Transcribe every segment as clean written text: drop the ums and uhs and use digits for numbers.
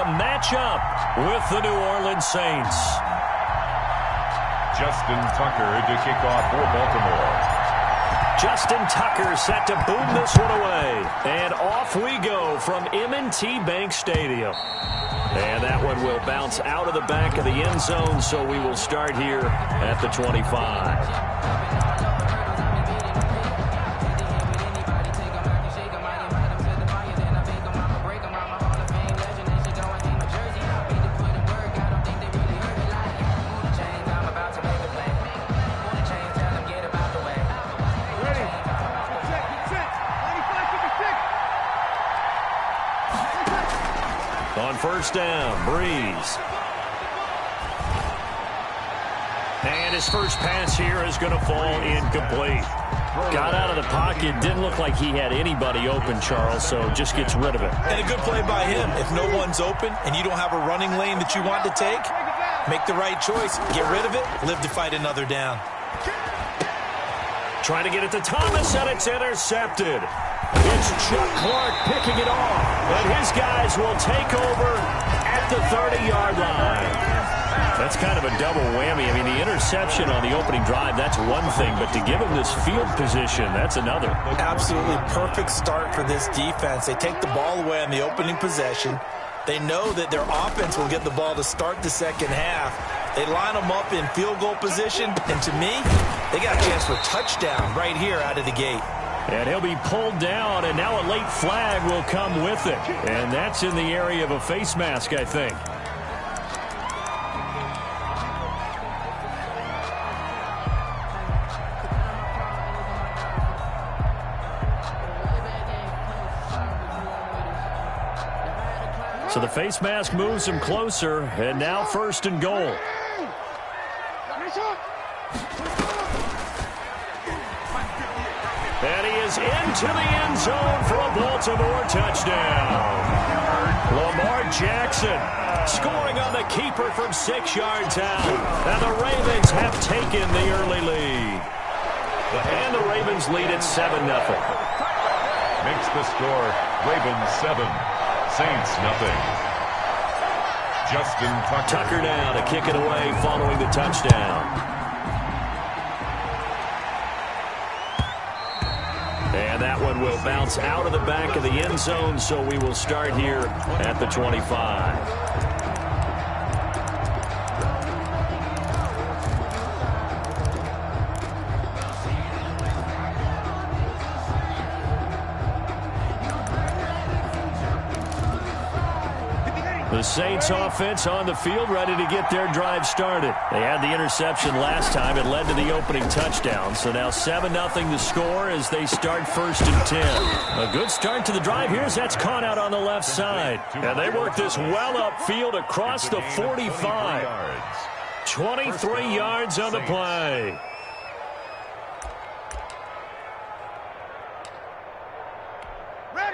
to match up with the New Orleans Saints. Justin Tucker to kick off for Baltimore. Justin Tucker set to boom this one away. And off we go from M&T Bank Stadium. And that one will bounce out of the back of the end zone, so we will start here at the 25. On first down, Breeze. And his first pass here is going to fall incomplete. Got out of the pocket, didn't look like he had anybody open, Charles, so just gets rid of it. And a good play by him. If no one's open and you don't have a running lane that you want to take, make the right choice. Get rid of it, live to fight another down. Trying to get it to Thomas, and it's intercepted. It's Chuck Clark picking it off, and his guys will take over at the 30-yard line. That's kind of a double whammy. I mean, the interception on the opening drive, that's one thing, but to give him this field position, that's another. Absolutely perfect start for this defense. They take the ball away on the opening possession. They know that their offense will get the ball to start the second half. They line them up in field goal position, and to me, they got a chance for a touchdown right here out of the gate. And he'll be pulled down, and now a late flag will come with it. And that's in the area of a face mask, I think. So the face mask moves him closer, and now first and goal. And he is into the end zone for a Baltimore touchdown. Lamar Jackson scoring on the keeper from 6 yards out. And the Ravens have taken the early lead. And the Ravens lead at 7-0. Makes the score Ravens 7, Saints nothing. Justin Tucker now to kick it away following the touchdown. And that one will bounce out of the back of the end zone, so we will start here at the 25. The Saints offense on the field, ready to get their drive started. They had the interception last time. It led to the opening touchdown. So now 7-0 the score as they start first and 10. A good start to the drive. Here's that's caught out on the left side. And they work this well upfield across the 45. 23 yards on the play.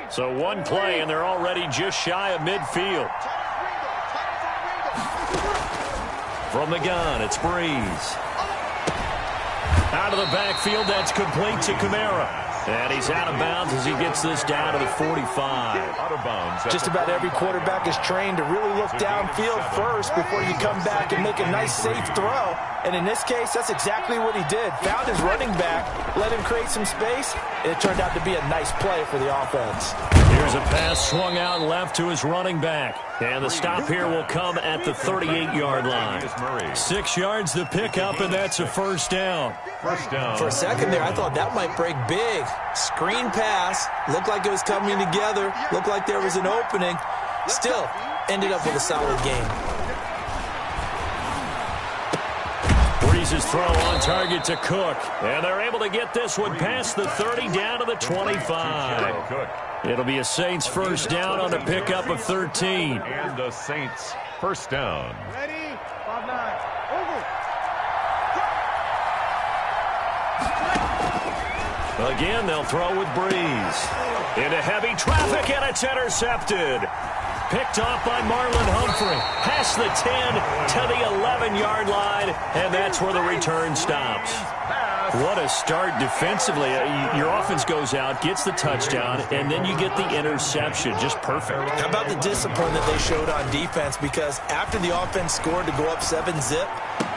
So one play, and they're already just shy of midfield. From the gun, it's Breeze. Out of the backfield, that's complete to Kamara. And he's out of bounds as he gets this down to the 45. Out of bounds. Just about every quarterback is trained to really look downfield first before you come back and make a nice, safe throw. And in this case, that's exactly what he did. Found his running back, let him create some space, and it turned out to be a nice play for the offense. Here's a pass swung out left to his running back. And the stop here will come at the 38-yard line. 6 yards to pick up, and that's a first down. First down. For a second there, I thought that might break big. Screen pass. Looked like it was coming together. Looked like there was an opening. Still, ended up with a solid game. Breeze's throw on target to Cook. And they're able to get this one past the 30 down to the 25. It'll be a Saints first down on a pickup of 13. And the Saints first down. Ready? 5-9. Over. Again, they'll throw with Breeze. Into heavy traffic, and it's intercepted. Picked off by Marlon Humphrey. Past the 10 to the 11-yard line, and that's where the return stops. What a start defensively. Your offense goes out, gets the touchdown, and then you get the interception. Just perfect. How about the discipline that they showed on defense? Because after the offense scored to go up 7-zip,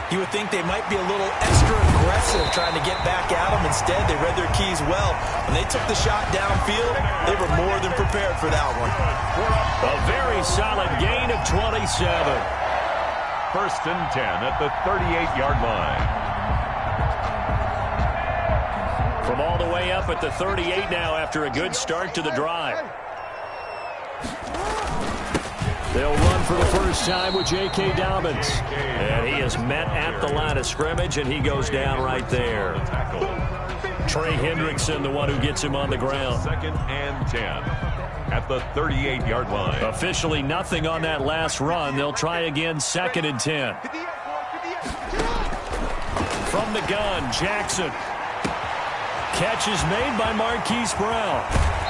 you would think they might be a little extra aggressive trying to get back at them. Instead, they read their keys well. When they took the shot downfield, they were more than prepared for that one. A very solid gain of 27. First and 10 at the 38-yard line. From all the way up at the 38 now after a good start to the drive. They'll run for the first time with J.K. Dobbins. And he is met at the line of scrimmage, and he goes down right there. Trey Hendrickson, the one who gets him on the ground. Second and 10 at the 38-yard line. Officially nothing on that last run. They'll try again, second and 10. From the gun, Jackson. Catch is made by Marquise Brown.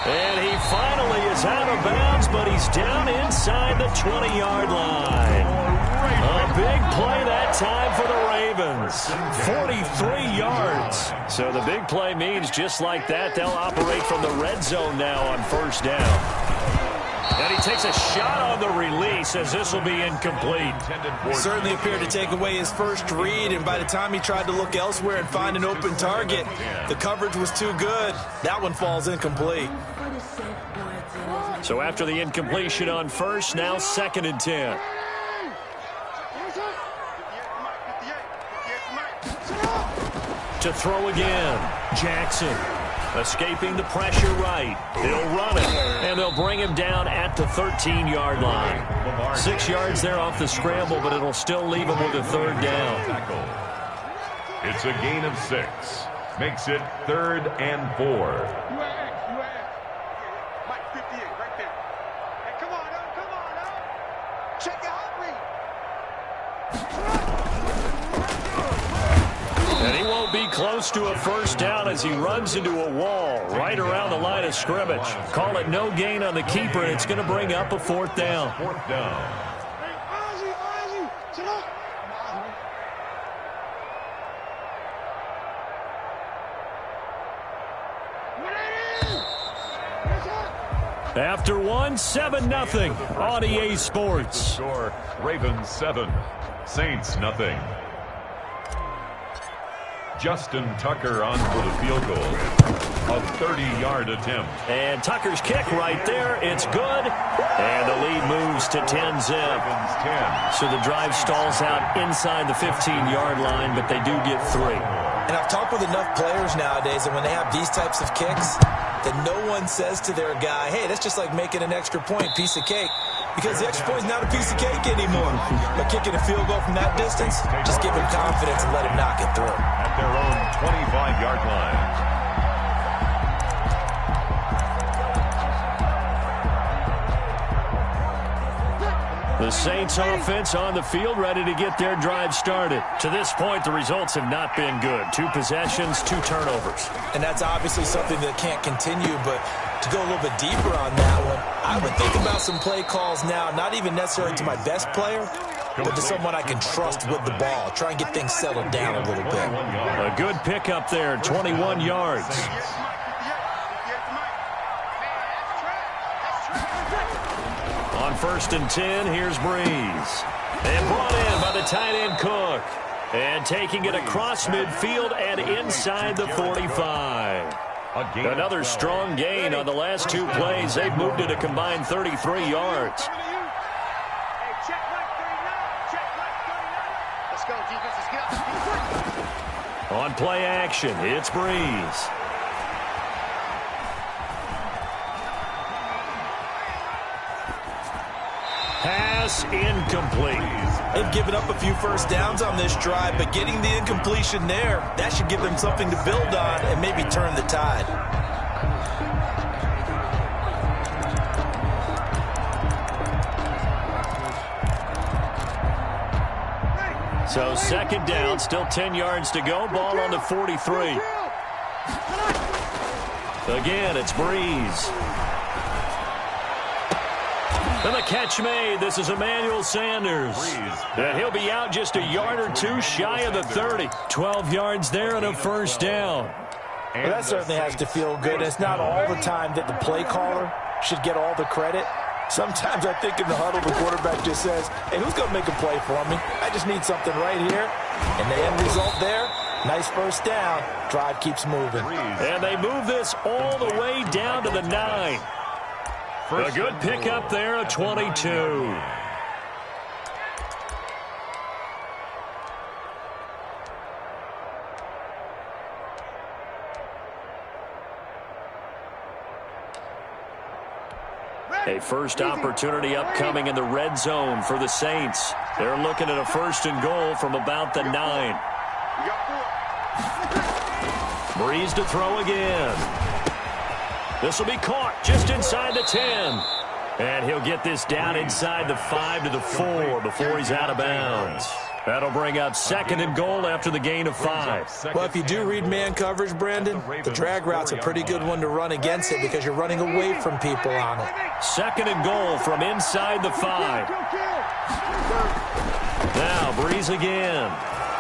And he finally is out of bounds, but he's down inside the 20-yard line. A big play that time for the Ravens. 43 yards. So the big play means just like that, they'll operate from the red zone now on first down. And he takes a shot on the release as this will be incomplete. Certainly appeared to take away his first read, and by the time he tried to look elsewhere and find an open target, the coverage was too good. That one falls incomplete. So after the incompletion on first, now second and 10. To throw again, Jackson. Escaping the pressure right. He'll run it, and they'll bring him down at the 13-yard line. 6 yards there off the scramble, but it'll still leave him with a third down. It's a gain of 6. Makes it 3rd and 4. And he won't be close to a first down as he runs into a wall right around the line of scrimmage. Call it no gain on the keeper, and it's going to bring up a fourth down. Fourth down. After one, 7-0 on EA Sports. Score, Ravens 7, Saints nothing. Justin Tucker on for the field goal. A 30-yard attempt. And Tucker's kick right there. It's good. And the lead moves to 10-zip. So the drive stalls out inside the 15-yard line, but they do get 3. And I've talked with enough players nowadays that when they have these types of kicks, that no one says to their guy, hey, that's just like making an extra point, piece of cake. Because the extra point is not a piece of cake anymore. But kicking a field goal from that distance, just give him confidence and let him knock it through. At their own 25-yard line. The Saints offense on the field, ready to get their drive started. To this point, the results have not been good. 2 possessions, 2 turnovers. And that's obviously something that can't continue, but to go a little bit deeper on that one, I would think about some play calls now, not even necessarily to my best player, but to someone I can trust with the ball. Try and get things settled down a little bit. A good pickup there, 21 yards. On first and 10, here's Breeze. And brought in by the tight end Cook. And taking it across midfield and inside the 45. Another strong gain on the last 2 plays. They've moved it a combined 33 yards. On play action, it's Breeze. Pass incomplete. They've given up a few first downs on this drive, but getting the incompletion there, that should give them something to build on and maybe turn the tide. So second down, still 10 yards to go. Ball on the 43. Again, it's Breeze. And the catch made. This is Emmanuel Sanders. And he'll be out just a yard or two shy of the 30. 12 yards there and a first down. Well, that certainly has to feel good. It's not all the time that the play caller should get all the credit. Sometimes I think in the huddle, the quarterback just says, hey, who's going to make a play for me? I just need something right here. And the end result there, nice first down. Drive keeps moving. And they move this all the way down to the 9. A good pickup there, a 22. A first opportunity upcoming in the red zone for the Saints. They're looking at a first and goal from about the 9. Breeze to throw again. This will be caught just inside the 10. And he'll get this down inside the 5 to the 4 before he's out of bounds. That'll bring up second and goal after the gain of 5. Well, if you do read man coverage, Brandon, the drag route's a pretty good one to run against it because you're running away from people on it. Second and goal from inside the 5. Now Breeze again.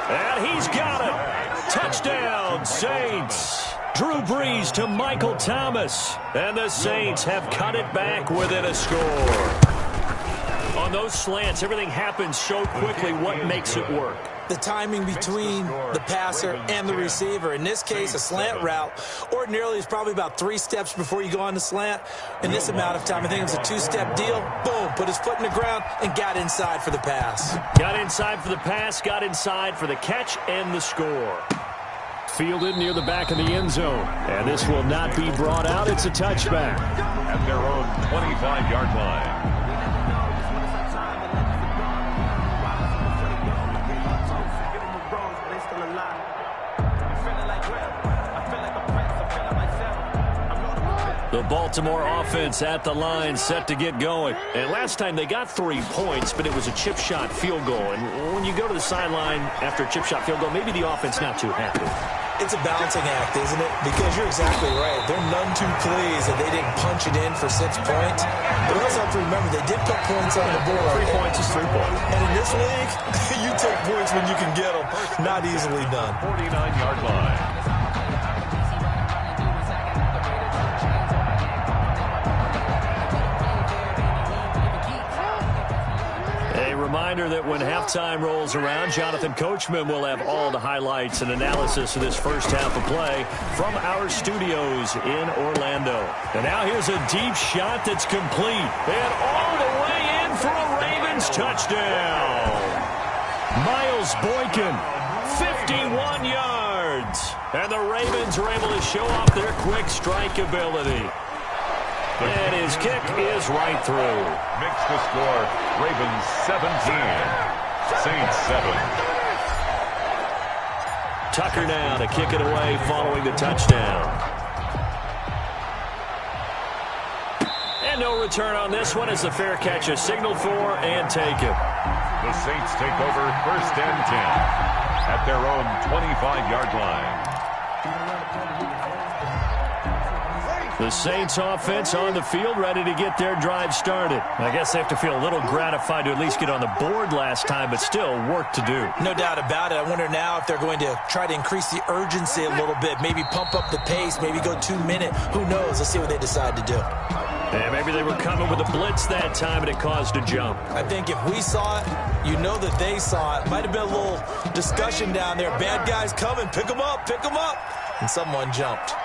And he's got it. Touchdown, Saints. Drew Brees to Michael Thomas. And the Saints have cut it back within a score. On those slants, everything happens so quickly. What makes it work? The timing between the passer and the receiver. In this case, a slant route ordinarily is probably about 3 steps before you go on the slant. In this amount of time, I think it was a 2-step deal. Boom, put his foot in the ground and got inside for the pass. Got inside for the pass, got inside for the catch and the score. Fielded near the back of the end zone. And this will not be brought out. It's a touchback. At their own 25-yard line. The Baltimore offense at the line set to get going. And last time they got 3 points, but it was a chip shot field goal. And when you go to the sideline after a chip shot field goal, maybe the offense not too happy. It's a balancing act, isn't it? Because you're exactly right. They're none too pleased that they didn't punch it in for 6 points. But also have to remember, they did put points on the board. 3 points is 3 points. And in this league, you take points when you can get them. Not easily done. 49-yard line. Reminder that when halftime rolls around, Jonathan Coachman will have all the highlights and analysis of this first half of play from our studios in Orlando. And now here's a deep shot that's complete. And all the way in for a Ravens touchdown. Miles Boykin, 51 yards. And the Ravens are able to show off their quick strike ability. And his kick is right through. Makes the score Ravens 17, Saints 7. Tucker now to kick it away following the touchdown. And no return on this one as the fair catch is signaled for and taken. The Saints take over first and 10 at their own 25-yard line. The Saints offense on the field, ready to get their drive started. I guess they have to feel a little gratified to at least get on the board last time, but still work to do. No doubt about it. I wonder now if they're going to try to increase the urgency a little bit, maybe pump up the pace, maybe go 2-minute. Who knows? Let's see what they decide to do. Yeah, maybe they were coming with a blitz that time and it caused a jump. I think if we saw it, you know that they saw it. Might have been a little discussion down there. Bad guys coming. Pick them up. Pick them up. And someone jumped.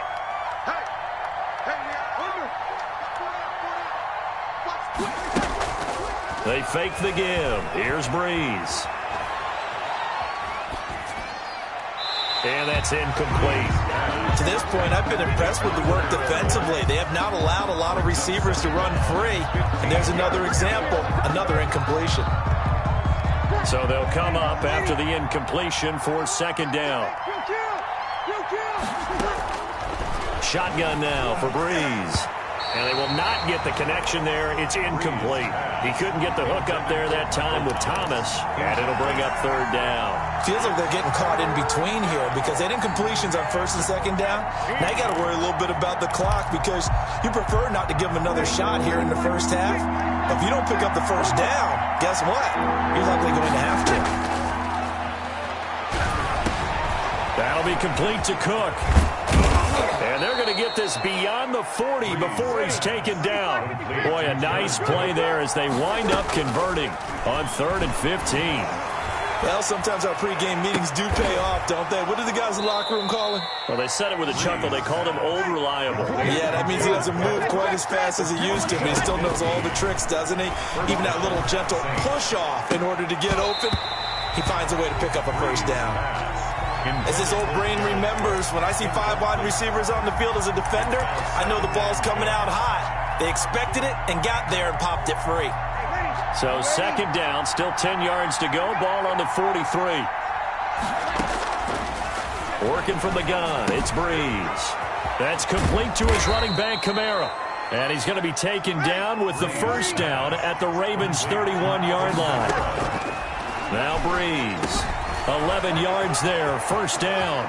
They fake the give. Here's Breeze. And that's incomplete. To this point, I've been impressed with the work defensively. They have not allowed a lot of receivers to run free. And there's another example, another incompletion. So they'll come up after the incompletion for second down. Shotgun now for Breeze. And they will not get the connection there. It's incomplete. He couldn't get the hook up there that time with Thomas, and it'll bring up third down. Feels like they're getting caught in between here because they didn't completions on first and second down. Now you got to worry a little bit about the clock because you prefer not to give them another shot here in the first half. But if you don't pick up the first down, guess what? You're likely going to have to. That'll be complete to Cook. And they're going to get this beyond the 40 before he's taken down. Boy, a nice play there as they wind up converting on 3rd and 15. Well, sometimes our pregame meetings do pay off, don't they? What did the guys in the locker room call him? Well, they said it with a chuckle. They called him Old Reliable. Yeah, that means he doesn't move quite as fast as he used to, but he still knows all the tricks, doesn't he? Even that little gentle push-off in order to get open, he finds a way to pick up a first down. As his old brain remembers, when I see 5 wide receivers on the field as a defender, I know the ball's coming out high. They expected it and got there and popped it free. So second down, still 10 yards to go. Ball on the 43. Working from the gun, it's Breeze. That's complete to his running back, Kamara. And he's going to be taken down with the first down at the Ravens' 31-yard line. Now Breeze. 11 yards there, first down.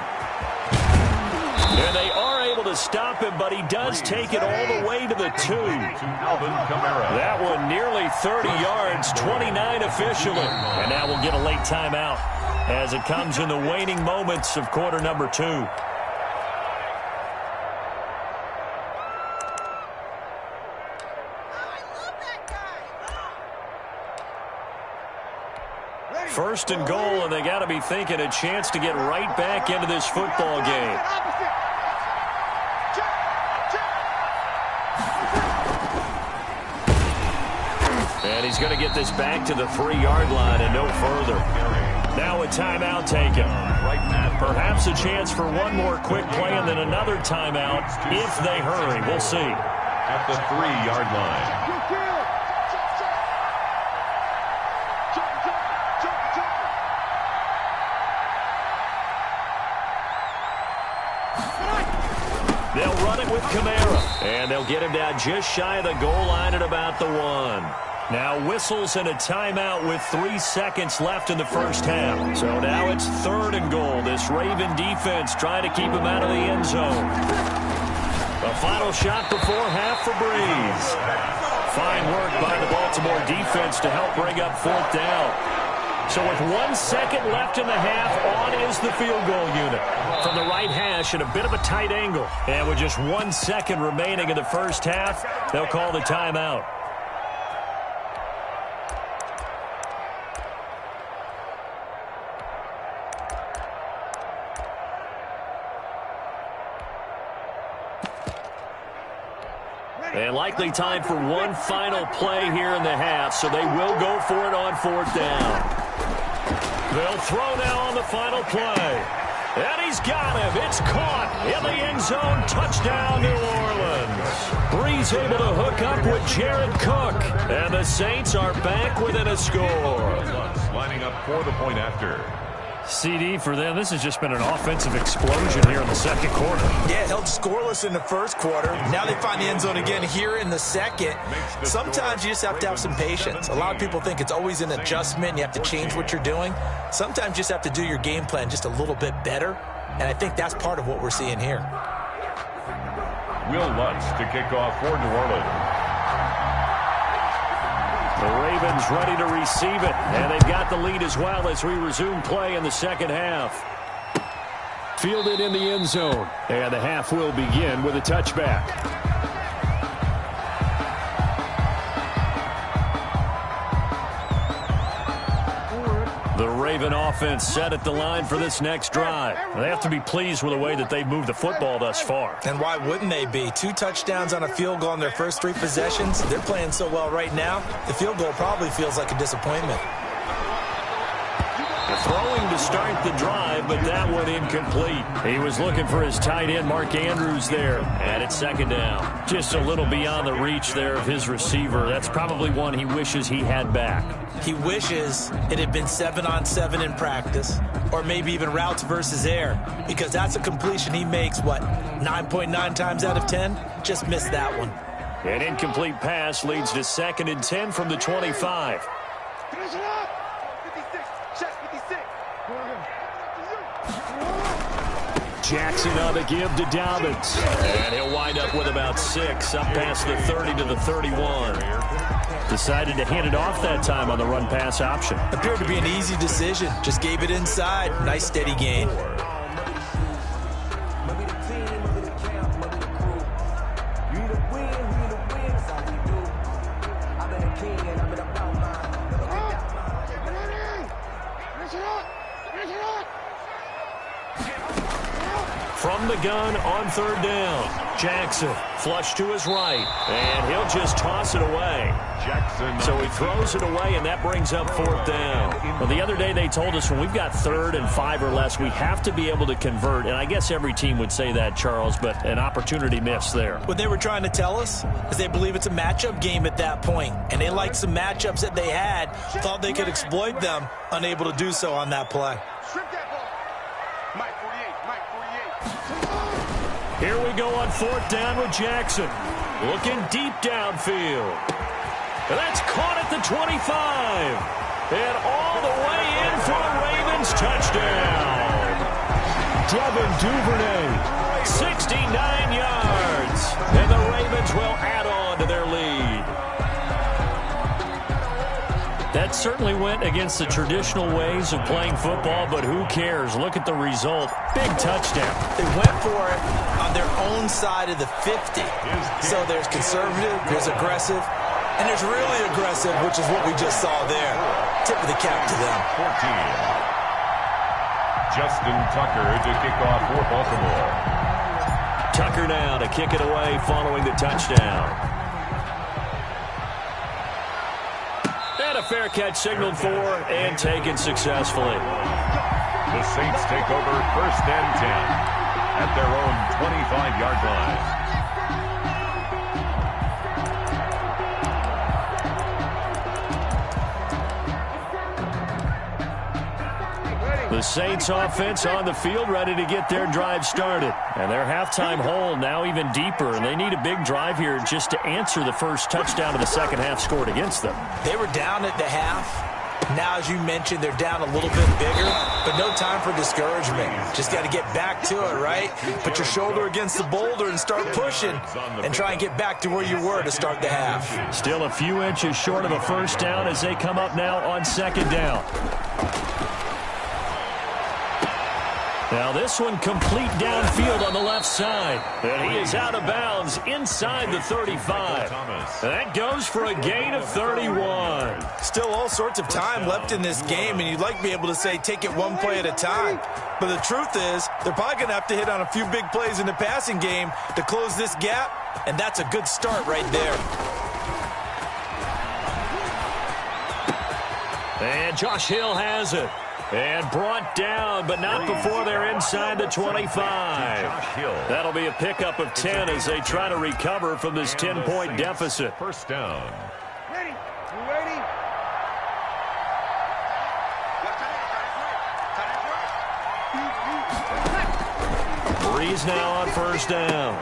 And they are able to stop him, but he does take it all the way to the 2. That one nearly 30 yards, 29 officially. And now we'll get a late timeout as it comes in the waning moments of quarter number 2. First and goal, and they got to be thinking a chance to get right back into this football game. And he's going to get this back to the 3-yard line and no further. Now a timeout taken. Perhaps a chance for one more quick play and then another timeout if they hurry. We'll see. At the 3-yard line. They'll run it with Kamara, and they'll get him down just shy of the goal line at about the 1. Now whistles and a timeout with 3 seconds left in the first half. So now it's 3rd and goal. This Raven defense trying to keep him out of the end zone. A final shot before half for Breeze. Fine work by the Baltimore defense to help bring up 4th down. So with 1 second left in the half, on is the field goal unit. From the right hash at a bit of a tight angle. And with just 1 second remaining in the first half, they'll call the timeout. And likely time for one final play here in the half, so they will go for it on 4th down. They'll throw now on the final play. And he's got him. It's caught in the end zone. Touchdown, New Orleans. Breeze able to hook up with Jared Cook. And the Saints are back within a score. Lining up for the point after. CD for them, this has just been an offensive explosion here in the second quarter. Yeah, held scoreless in the first quarter. Now they find the end zone again here in the second. Sometimes you just have to have some patience. A lot of people think it's always an adjustment. You have to change what you're doing. Sometimes you just have to do your game plan just a little bit better. And I think that's part of what we're seeing here. Will Lutz to kick off for New Orleans. The Ravens ready to receive it, and they've got the lead as well as we resume play in the second half. Fielded in the end zone, and the half will begin with a touchback. The Raven offense set at the line for this next drive. They have to be pleased with the way that they've moved the football thus far. And why wouldn't they be? 2 touchdowns on a field goal in their first 3 possessions. They're playing so well right now, the field goal probably feels like a disappointment. Throwing to start the drive, but that one incomplete. He was looking for his tight end, Mark Andrews, there. And it's second down. Just a little beyond the reach there of his receiver. That's probably one he wishes he had back. He wishes it had been 7-on-7 in practice, or maybe even routes versus air, because that's a completion he makes, 9.9 times out of 10? Just missed that one. An incomplete pass leads to 2nd and 10 from the 25. Finish it up. 56. Check 56. Jackson on the give to Dobbins. And he'll wind up with about 6, up past the 30 to the 31. Decided to hand it off that time on the run-pass option. Appeared to be an easy decision. Just gave it inside. Nice steady gain. From the gun on 3rd down. Jackson flush to his right, and he'll just toss it away. Jackson. So he throws it away, and that brings up 4th down. Well, the other day they told us when we've got 3rd and 5 or less, we have to be able to convert. And I guess every team would say that, Charles, but an opportunity missed there. What they were trying to tell us is they believe it's a matchup game at that point, and they liked some matchups that they had, thought they could exploit them, unable to do so on that play. Strip that ball. Mike 48. Mike 48. Here we go on 4th down with Jackson. Looking deep downfield. And that's caught at the 25. And all the way in for a Ravens touchdown. Devin Duvernay, 69 yards. And the Ravens will add on to their lead. That certainly went against the traditional ways of playing football, but who cares? Look at the result. Big touchdown. They went for it on their own side of the 50. So there's conservative, there's aggressive, and there's really aggressive, which is what we just saw there. Tip of the cap to them. 14. Justin Tucker to kick off for Baltimore. Tucker now to kick it away following the touchdown. And a fair catch signaled for and taken successfully. The Saints take over 1st and 10 at their own 25-yard line. The Saints offense on the field ready to get their drive started. And their halftime hole now even deeper. And they need a big drive here just to answer the first touchdown of the second half scored against them. They were down at the half. Now, as you mentioned, they're down a little bit bigger, but no time for discouragement. Just got to get back to it, right? Put your shoulder against the boulder and start pushing and try and get back to where you were to start the half. Still a few inches short of a first down as they come up now on 2nd down. Now this one complete downfield on the left side. And he is out of bounds inside the 35. And that goes for a gain of 31. Still all sorts of time left in this game, and you'd like to be able to say take it one play at a time. But the truth is, they're probably going to have to hit on a few big plays in the passing game to close this gap, and that's a good start right there. And Josh Hill has it. And brought down, but not before they're inside the 25. That'll be a pickup of 10 as they try to recover from this 10-point deficit. 1st down. Ready. You ready? Breeze now on 1st down.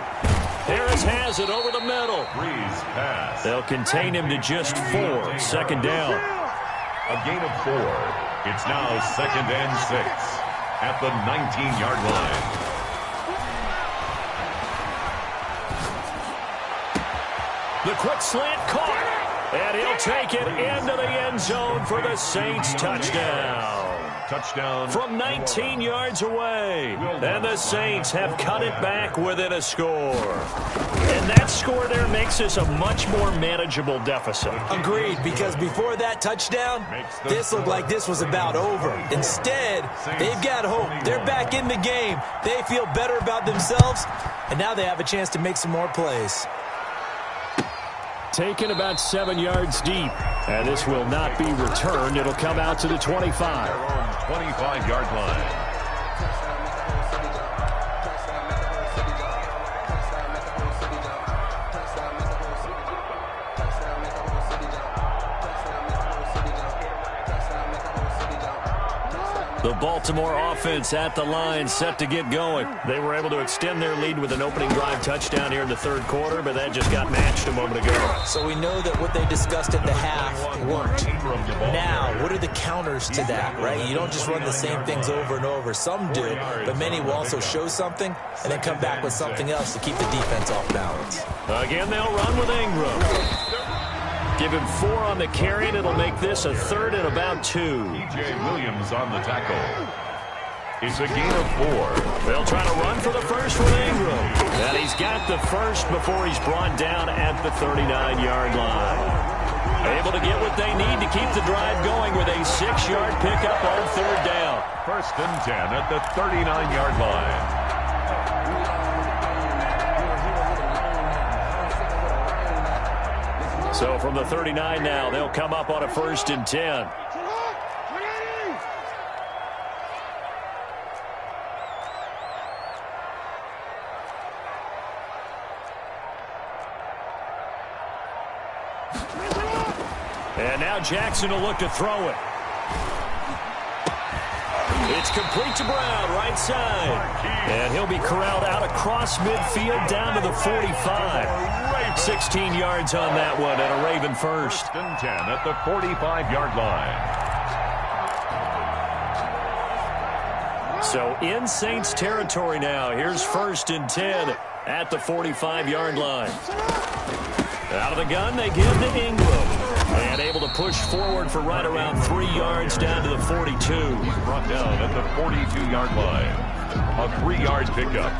Harris has it over the middle. Breeze pass. They'll contain him to just 4. 2nd down. A gain of 4. It's now 2nd and 6 at the 19-yard line. The quick slant caught. And he'll take it into the end zone for the Saints touchdown. Touchdown. From 19 yards away. And the Saints have cut it back within a score. And that score there makes this a much more manageable deficit. Agreed, because before that touchdown, this looked like this was about over. Instead, they've got hope. They're back in the game. They feel better about themselves, and now they have a chance to make some more plays. Taken about 7 yards deep. And this will not be returned. It'll come out to the 25. 25-yard line. The Baltimore offense at the line, set to get going. They were able to extend their lead with an opening drive touchdown here in the third quarter, but that just got matched a moment ago. So we know that what they discussed at the half worked. Now, what are the counters to that, right? You don't just run the same things over and over. Some do, but many will also show something and then come back with something else to keep the defense off balance. Again, they'll run with Ingram. Give him 4 on the carry, and it'll make this a 3rd and about 2. E.J. Williams on the tackle. It's a gain of 4. They'll try to run for the first with Ingram. And he's got the first before he's brought down at the 39-yard line. Able to get what they need to keep the drive going with a 6-yard pickup on 3rd down. 1st and 10 at the 39-yard line. So from the 39 now, they'll come up on a 1st and 10. And now Jackson will look to throw it. It's complete to Brown, right side. And he'll be corralled out across midfield down to the 45. 16 yards on that one and a Raven first. 1st and 10 at the 45-yard line. So in Saints territory now. Here's 1st and 10 at the 45-yard line. Out of the gun, they give to Ingram. And able to push forward for right around 3 yards down to the 42. He's brought down at the 42-yard line. A 3-yard pickup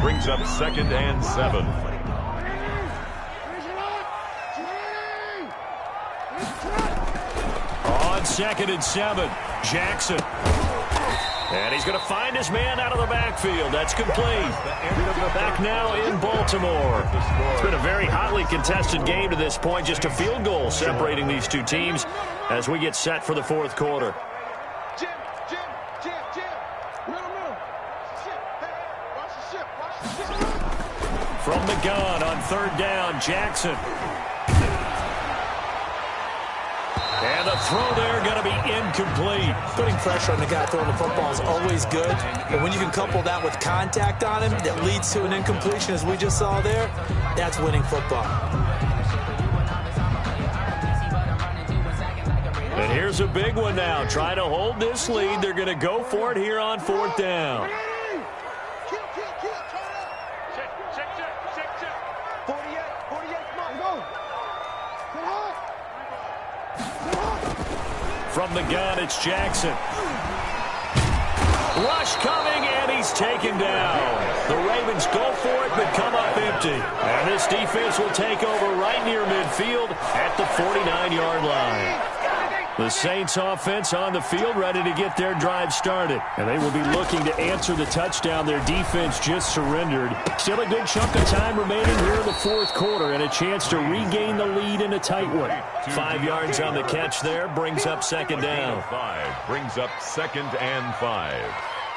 brings up 2nd and 7. On 2nd and 7, Jackson. And he's going to find his man out of the backfield. That's complete. Back now in Baltimore. It's been a very hotly contested game to this point. Just a field goal separating these two teams as we get set for the 4th quarter. Jim. Middle. Ship. Hey, watch the ship. From the gun on 3rd down, Jackson. And the throw there going to be incomplete. Putting pressure on the guy throwing the football is always good. But when you can couple that with contact on him that leads to an incompletion, as we just saw there, that's winning football. And here's a big one now. Trying to hold this lead. They're going to go for it here on 4th down. Check. 48, come on, go. From the gun, it's Jackson. Rush coming, and he's taken down. The Ravens go for it, but come up empty. And this defense will take over right near midfield at the 49-yard line. The Saints offense on the field, ready to get their drive started. And they will be looking to answer the touchdown their defense just surrendered. Still a good chunk of time remaining here in the 4th quarter and a chance to regain the lead in a tight one. 5 yards on the catch there, brings up 2nd down. 5 brings up 2nd and 5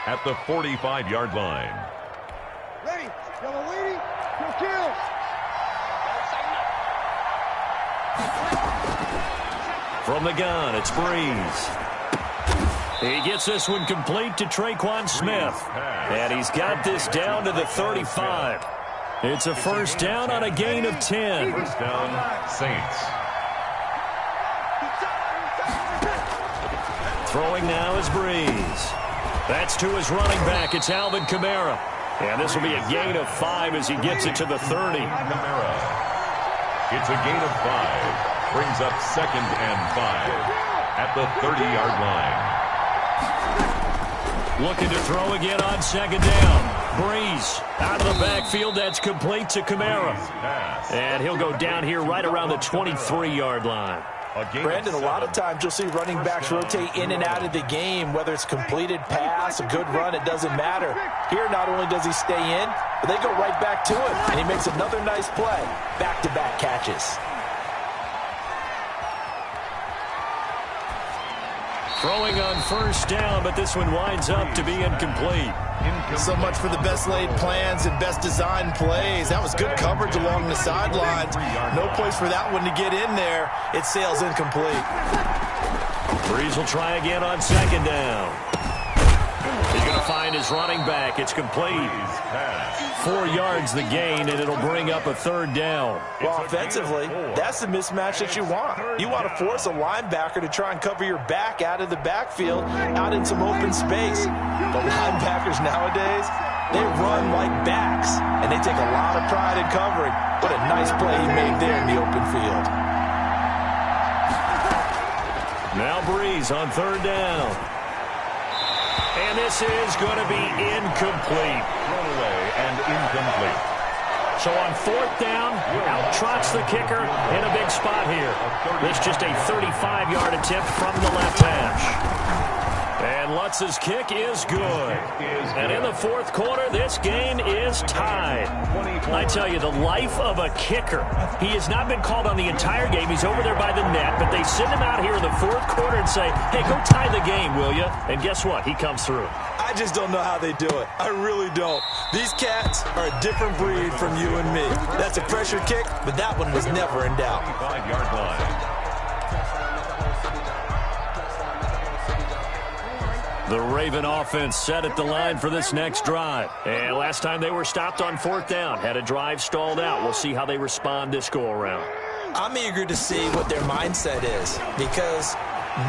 at the 45-yard line. Ready. Yellow lady. Kill. From the gun, it's Breeze. He gets this one complete to Traquan Smith. And he's got this down to the 35. It's a 1st down on a gain of 10. 1st down, Saints. Throwing now is Breeze. That's to his running back. It's Alvin Kamara. And this will be a gain of 5 as he gets it to the 30. Kamara. It's a gain of 5. Brings up 2nd and 5 at the 30-yard line. Looking to throw again on 2nd down. Breeze out of the backfield. That's complete to Kamara. And he'll go down here right around the 23-yard line. Brandon, a lot of times you'll see running backs rotate in and out of the game, whether it's completed pass, a good run, it doesn't matter. Here, not only does he stay in, but they go right back to him, and he makes another nice play. Back-to-back catches. Throwing on 1st down, but this one winds up to be incomplete. So much for the best laid plans and best designed plays. That was good coverage along the sidelines. No place for that one to get in there. It sails incomplete. Breeze will try again on 2nd down. He's going to find his running back. It's complete. 4 yards the gain, and it'll bring up a third down. Well, offensively, that's the mismatch that you want. You want to force a linebacker to try and cover your back out of the backfield, out in some open space. But linebackers nowadays, they run like backs, and they take a lot of pride in covering. What a nice play he made there in the open field. Now Breeze on third down. And this is going to be incomplete. Thrown away and incomplete. So on fourth down, out trots the kicker in a big spot here. This just a 35-yard attempt from the left hash. And Lutz's kick is good. And in the fourth quarter, this game is tied. I tell you, the life of a kicker. He has not been called on the entire game. He's over there by the net, but they send him out here in the fourth quarter and say, hey, go tie the game, will you? And guess what? He comes through. I just don't know how they do it. I really don't. These cats are a different breed from you and me. That's a pressure kick, but that one was never in doubt. 5-yard line. The Raven offense set at the line for this next drive. And last time they were stopped on fourth down, had a drive stalled out. We'll see how they respond this go-around. I'm eager to see what their mindset is, because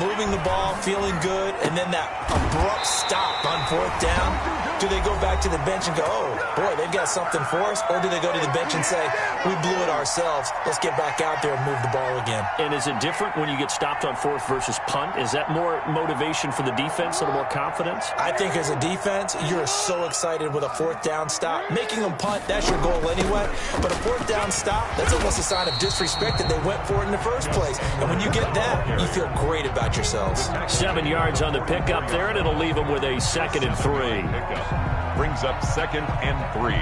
moving the ball, feeling good, and then that abrupt stop on fourth down, do they go back to the bench and go, oh, boy, they've got something for us? Or do they go to the bench and say, we blew it ourselves, let's get back out there and move the ball again? And is it different when you get stopped on fourth versus punt? Is that more motivation for the defense, a little more confidence? I think as a defense, you're so excited with a fourth down stop. Making them punt, that's your goal anyway. But a fourth down stop, that's almost a sign of disrespect that they went for it in the first place. And when you get that, you feel great about yourselves. 7 yards on the pickup there, and it'll leave them with a 2nd and 3. Pickup brings up 2nd and 3.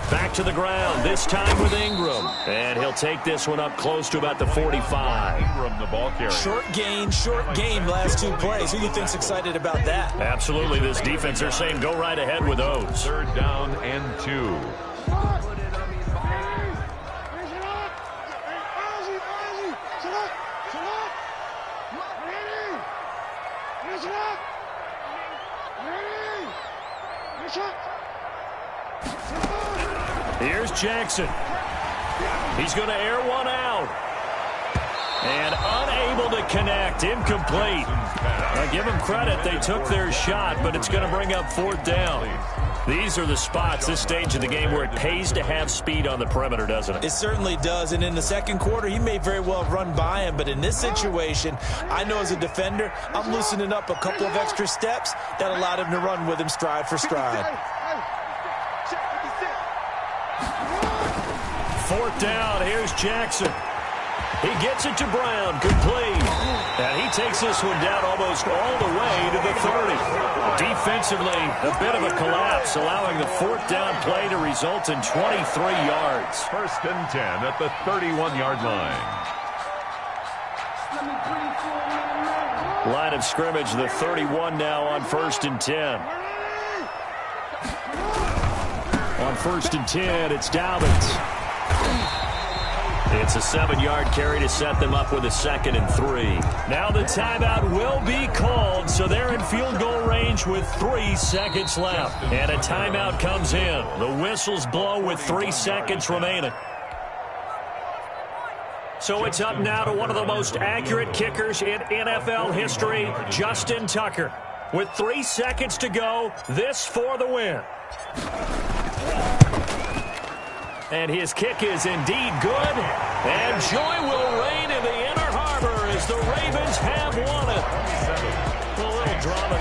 Back to the ground, this time with Ingram. And he'll take this one up close to about the 45. Ingram, the ball carrier. Short gain last 2 plays. Who do you think's excited about that? Absolutely, this defense, they're saying go right ahead with those. 3rd down and 2. Here's Jackson. He's going to air one out. And unable to connect. Incomplete. Now, give them credit. They took their shot, but it's going to bring up 4th down. These are the spots, this stage of the game, where it pays to have speed on the perimeter, doesn't it? It certainly does. And in the second quarter, he may very well run by him. But in this situation, I know as a defender, I'm loosening up a couple of extra steps that allowed him to run with him stride for stride. 4th down. Here's Jackson. He gets it to Brown. Complete. And he takes this one down almost all the way to the 30. Defensively, a bit of a collapse, allowing the 4th down play to result in 23 yards. 1st and 10 at the 31-yard line. Line of scrimmage, the 31 now on 1st and 10. On 1st and 10, it's Dobbins. It's a 7-yard carry to set them up with a 2nd and 3. Now the timeout will be called, so they're in field goal range with 3 seconds left. And a timeout comes in. The whistles blow with 3 seconds remaining. So it's up now to one of the most accurate kickers in NFL history, Justin Tucker. With 3 seconds to go, this for the win. And his kick is indeed good. And joy will reign in the Inner Harbor as the Ravens have won it. A little drama.